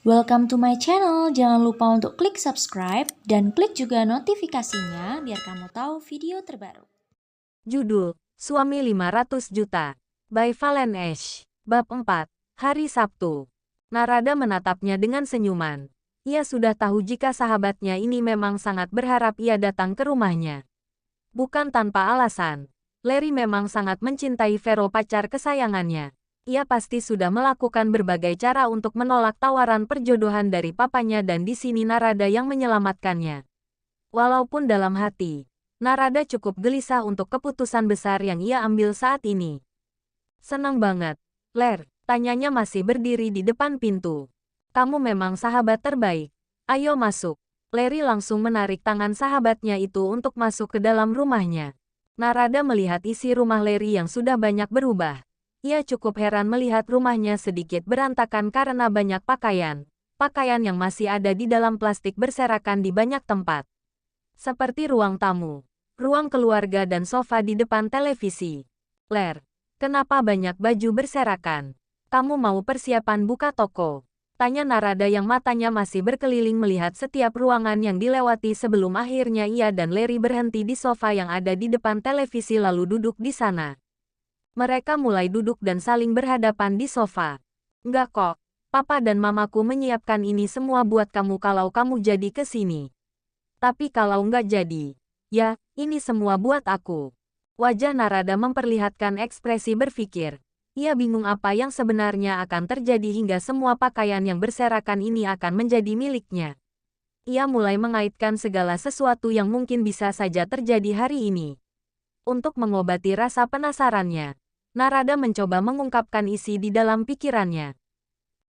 Welcome to my channel. Jangan lupa untuk klik subscribe dan klik juga notifikasinya biar kamu tahu video terbaru. Judul, Suami 500 Juta, by Valen Ash. Bab 4, Hari Sabtu. Narada menatapnya dengan senyuman. Ia sudah tahu jika sahabatnya ini memang sangat berharap ia datang ke rumahnya. Bukan tanpa alasan, Larry memang sangat mencintai Vero, pacar kesayangannya. Ia pasti sudah melakukan berbagai cara untuk menolak tawaran perjodohan dari papanya, dan di sini Narada yang menyelamatkannya. Walaupun dalam hati, Narada cukup gelisah untuk keputusan besar yang ia ambil saat ini. Senang banget, Ler, tanyanya masih berdiri di depan pintu. Kamu memang sahabat terbaik. Ayo masuk. Larry langsung menarik tangan sahabatnya itu untuk masuk ke dalam rumahnya. Narada melihat isi rumah Larry yang sudah banyak berubah. Ia cukup heran melihat rumahnya sedikit berantakan karena banyak pakaian yang masih ada di dalam plastik berserakan di banyak tempat. Seperti ruang tamu, ruang keluarga dan sofa di depan televisi. Ler, kenapa banyak baju berserakan? Kamu mau persiapan buka toko? Tanya Narada yang matanya masih berkeliling melihat setiap ruangan yang dilewati sebelum akhirnya ia dan Larry berhenti di sofa yang ada di depan televisi lalu duduk di sana. Mereka mulai duduk dan saling berhadapan di sofa. Enggak kok, Papa dan Mamaku menyiapkan ini semua buat kamu kalau kamu jadi ke sini. Tapi kalau enggak jadi, ya, ini semua buat aku. Wajah Narada memperlihatkan ekspresi berpikir. Ia bingung apa yang sebenarnya akan terjadi hingga semua pakaian yang berserakan ini akan menjadi miliknya. Ia mulai mengaitkan segala sesuatu yang mungkin bisa saja terjadi hari ini. Untuk mengobati rasa penasarannya, Narada mencoba mengungkapkan isi di dalam pikirannya.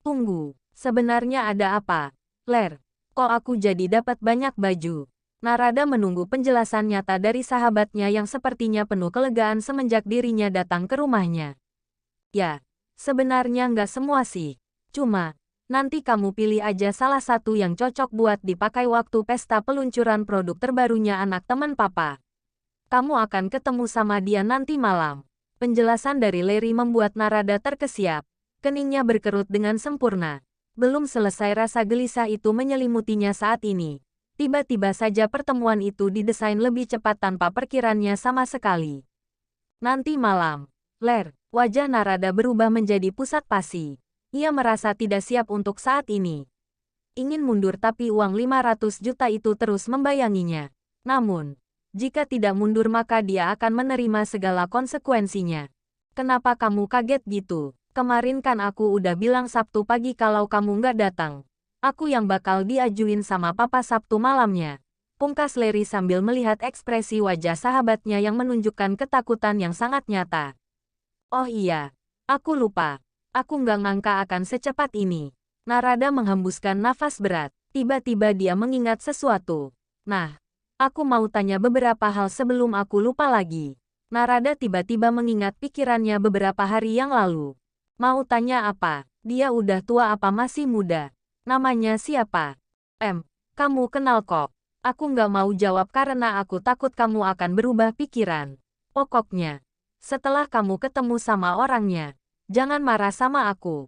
Tunggu, sebenarnya ada apa? Ler, kok aku jadi dapat banyak baju? Narada menunggu penjelasan nyata dari sahabatnya yang sepertinya penuh kelegaan semenjak dirinya datang ke rumahnya. Ya, sebenarnya nggak semua sih. Cuma, nanti kamu pilih aja salah satu yang cocok buat dipakai waktu pesta peluncuran produk terbarunya anak teman Papa. Kamu akan ketemu sama dia nanti malam. Penjelasan dari Larry membuat Narada terkesiap. Keningnya berkerut dengan sempurna. Belum selesai rasa gelisah itu menyelimutinya saat ini. Tiba-tiba saja pertemuan itu didesain lebih cepat tanpa perkiraannya sama sekali. Nanti malam, Ler, wajah Narada berubah menjadi pusat pasi. Ia merasa tidak siap untuk saat ini. Ingin mundur tapi uang 500 juta itu terus membayanginya. Namun, jika tidak mundur maka dia akan menerima segala konsekuensinya. Kenapa kamu kaget gitu? Kemarin kan aku udah bilang Sabtu pagi kalau kamu nggak datang. Aku yang bakal diajuin sama Papa Sabtu malamnya. Pungkas Larry sambil melihat ekspresi wajah sahabatnya yang menunjukkan ketakutan yang sangat nyata. Oh iya, aku lupa. Aku nggak ngangka akan secepat ini. Narada menghembuskan nafas berat. Tiba-tiba dia mengingat sesuatu. Nah, aku mau tanya beberapa hal sebelum aku lupa lagi. Narada tiba-tiba mengingat pikirannya beberapa hari yang lalu. Mau tanya apa? Dia udah tua apa masih muda? Namanya siapa? Kamu kenal kok. Aku nggak mau jawab karena aku takut kamu akan berubah pikiran. Pokoknya, setelah kamu ketemu sama orangnya, jangan marah sama aku.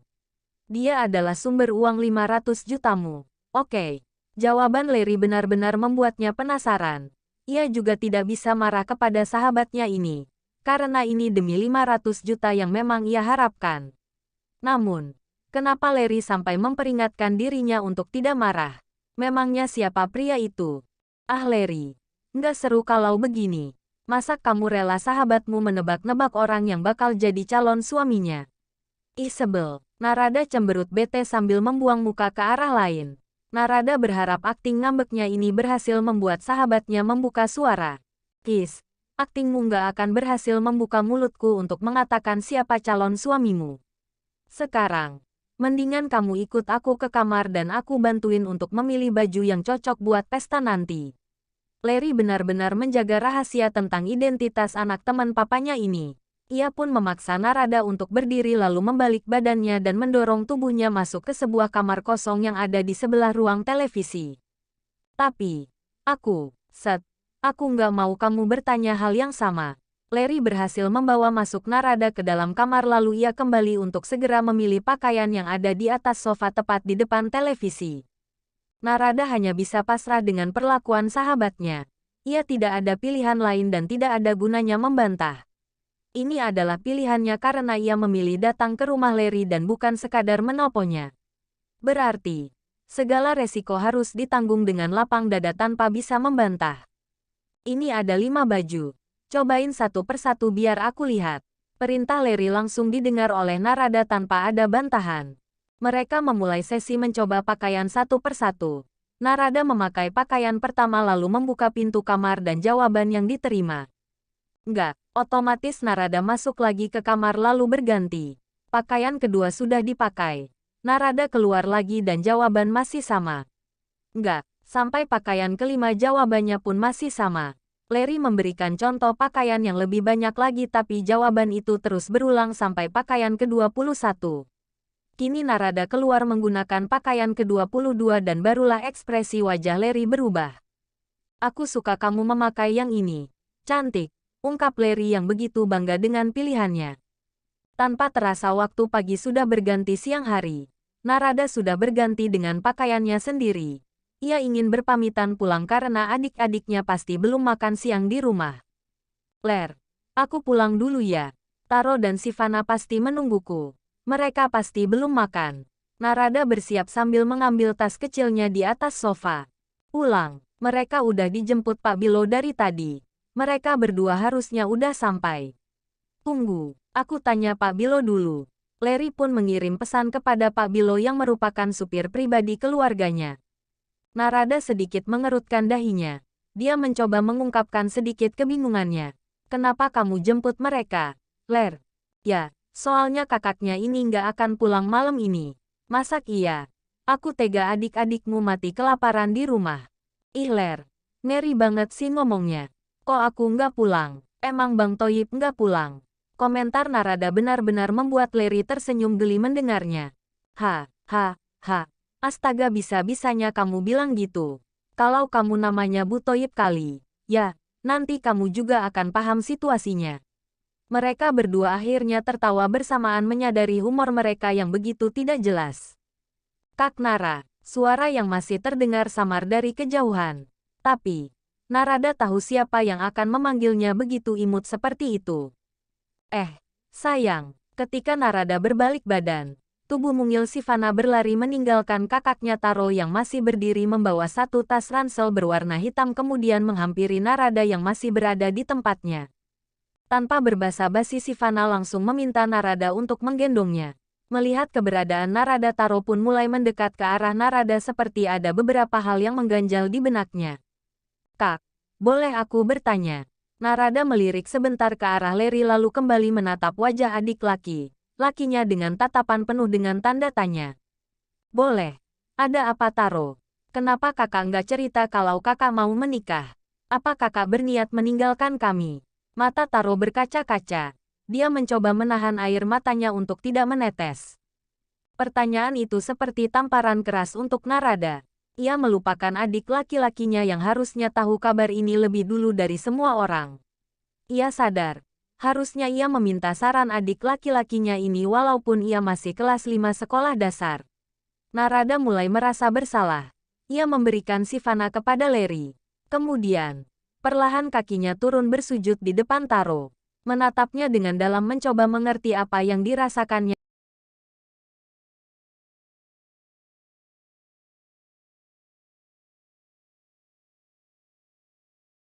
Dia adalah sumber uang 500 jutamu. Oke. Jawaban Larry benar-benar membuatnya penasaran. Ia juga tidak bisa marah kepada sahabatnya ini. Karena ini demi 500 juta yang memang ia harapkan. Namun, kenapa Larry sampai memperingatkan dirinya untuk tidak marah? Memangnya siapa pria itu? Ah Larry, nggak seru kalau begini. Masa kamu rela sahabatmu menebak-nebak orang yang bakal jadi calon suaminya? Ih sebel. Narada cemberut bete sambil membuang muka ke arah lain. Narada berharap akting ngambeknya ini berhasil membuat sahabatnya membuka suara. Kis, aktingmu nggak akan berhasil membuka mulutku untuk mengatakan siapa calon suamimu. Sekarang, mendingan kamu ikut aku ke kamar dan aku bantuin untuk memilih baju yang cocok buat pesta nanti. Larry benar-benar menjaga rahasia tentang identitas anak teman papanya ini. Ia pun memaksa Narada untuk berdiri lalu membalik badannya dan mendorong tubuhnya masuk ke sebuah kamar kosong yang ada di sebelah ruang televisi. Tapi, aku nggak mau kamu bertanya hal yang sama. Larry berhasil membawa masuk Narada ke dalam kamar lalu ia kembali untuk segera memilih pakaian yang ada di atas sofa tepat di depan televisi. Narada hanya bisa pasrah dengan perlakuan sahabatnya. Ia tidak ada pilihan lain dan tidak ada gunanya membantah. Ini adalah pilihannya karena ia memilih datang ke rumah Larry dan bukan sekadar menelponnya. Berarti, segala resiko harus ditanggung dengan lapang dada tanpa bisa membantah. Ini ada 5 baju. Cobain satu persatu biar aku lihat. Perintah Larry langsung didengar oleh Narada tanpa ada bantahan. Mereka memulai sesi mencoba pakaian satu persatu. Narada memakai pakaian pertama lalu membuka pintu kamar dan jawaban yang diterima. Enggak, otomatis Narada masuk lagi ke kamar lalu berganti. Pakaian kedua sudah dipakai. Narada keluar lagi dan jawaban masih sama. Enggak, sampai pakaian kelima jawabannya pun masih sama. Larry memberikan contoh pakaian yang lebih banyak lagi tapi jawaban itu terus berulang sampai pakaian ke-21. Kini Narada keluar menggunakan pakaian ke-22 dan barulah ekspresi wajah Larry berubah. Aku suka kamu memakai yang ini. Cantik, ungkap Larry yang begitu bangga dengan pilihannya. Tanpa terasa waktu pagi sudah berganti siang hari. Narada sudah berganti dengan pakaiannya sendiri. Ia ingin berpamitan pulang karena adik-adiknya pasti belum makan siang di rumah. Ler, aku pulang dulu ya. Taro dan Sivana pasti menungguku. Mereka pasti belum makan. Narada bersiap sambil mengambil tas kecilnya di atas sofa. Pulang, mereka udah dijemput Pak Bilo dari tadi. Mereka berdua harusnya udah sampai. Tunggu, aku tanya Pak Bilo dulu. Larry pun mengirim pesan kepada Pak Bilo yang merupakan supir pribadi keluarganya. Narada sedikit mengerutkan dahinya. Dia mencoba mengungkapkan sedikit kebingungannya. Kenapa kamu jemput mereka, Ler? Ya, soalnya kakaknya ini nggak akan pulang malam ini. Masak iya. Aku tega adik-adikmu mati kelaparan di rumah. Ih Ler, ngeri banget sih ngomongnya. Kok aku nggak pulang? Emang Bang Toyib nggak pulang? Komentar Narada benar-benar membuat Larry tersenyum geli mendengarnya. Ha. Astaga bisa-bisanya kamu bilang gitu. Kalau kamu namanya Bu Toyib kali. Ya, nanti kamu juga akan paham situasinya. Mereka berdua akhirnya tertawa bersamaan menyadari humor mereka yang begitu tidak jelas. Kak Nara, suara yang masih terdengar samar dari kejauhan. Tapi, Narada tahu siapa yang akan memanggilnya begitu imut seperti itu. Sayang, ketika Narada berbalik badan, tubuh mungil Sivana berlari meninggalkan kakaknya Taro yang masih berdiri membawa satu tas ransel berwarna hitam kemudian menghampiri Narada yang masih berada di tempatnya. Tanpa berbasa-basi Sivana langsung meminta Narada untuk menggendongnya. Melihat keberadaan Narada Taro pun mulai mendekat ke arah Narada seperti ada beberapa hal yang mengganjal di benaknya. Kak, boleh aku bertanya? Narada melirik sebentar ke arah Larry lalu kembali menatap wajah adik lakinya dengan tatapan penuh dengan tanda tanya. Boleh. Ada apa Taro? Kenapa kakak nggak cerita kalau kakak mau menikah? Apa kakak berniat meninggalkan kami? Mata Taro berkaca-kaca. Dia mencoba menahan air matanya untuk tidak menetes. Pertanyaan itu seperti tamparan keras untuk Narada. Ia melupakan adik laki-lakinya yang harusnya tahu kabar ini lebih dulu dari semua orang. Ia sadar. Harusnya ia meminta saran adik laki-lakinya ini walaupun ia masih kelas 5 sekolah dasar. Narada mulai merasa bersalah. Ia memberikan Sivana kepada Larry. Kemudian, perlahan kakinya turun bersujud di depan Taro. Menatapnya dengan dalam mencoba mengerti apa yang dirasakannya